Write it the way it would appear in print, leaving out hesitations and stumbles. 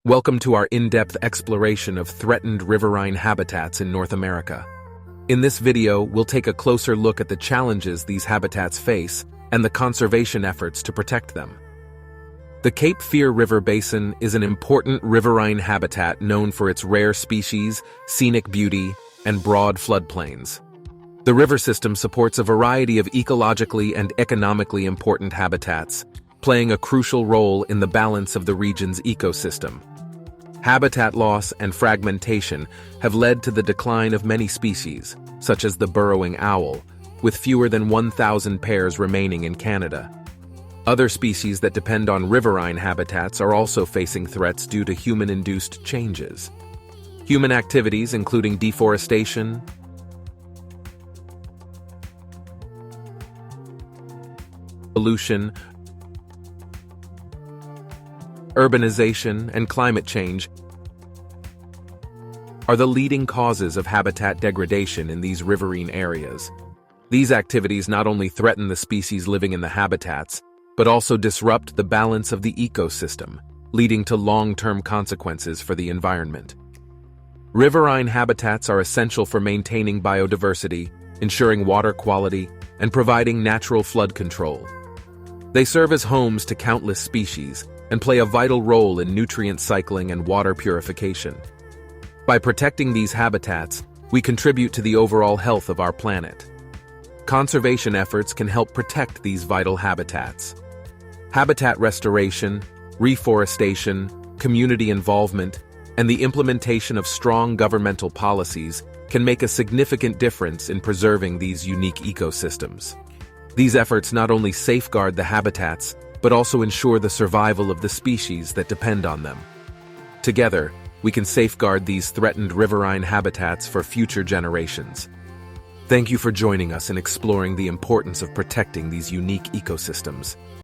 Welcome to our in-depth exploration of threatened riverine habitats in North America. In this video, we'll take a closer look at the challenges these habitats face and the conservation efforts to protect them. The Cape Fear River Basin is an important riverine habitat known for its rare species, scenic beauty, and broad floodplains. The river system supports a variety of ecologically and economically important habitats, playing a crucial role in the balance of the region's ecosystem. Habitat loss and fragmentation have led to the decline of many species, such as the burrowing owl, with fewer than 1,000 pairs remaining in Canada. Other species that depend on riverine habitats are also facing threats due to human-induced changes. Human activities, including deforestation, pollution, urbanization, and climate change are the leading causes of habitat degradation in these riverine areas. These activities not only threaten the species living in the habitats, but also disrupt the balance of the ecosystem, leading to long-term consequences for the environment. Riverine habitats are essential for maintaining biodiversity, ensuring water quality, and providing natural flood control. They serve as homes to countless species and play a vital role in nutrient cycling and water purification. By protecting these habitats, we contribute to the overall health of our planet. Conservation efforts can help protect these vital habitats. Habitat restoration, reforestation, community involvement, and the implementation of strong governmental policies can make a significant difference in preserving these unique ecosystems. These efforts not only safeguard the habitats, but also ensure the survival of the species that depend on them. Together, we can safeguard these threatened riverine habitats for future generations. Thank you for joining us in exploring the importance of protecting these unique ecosystems.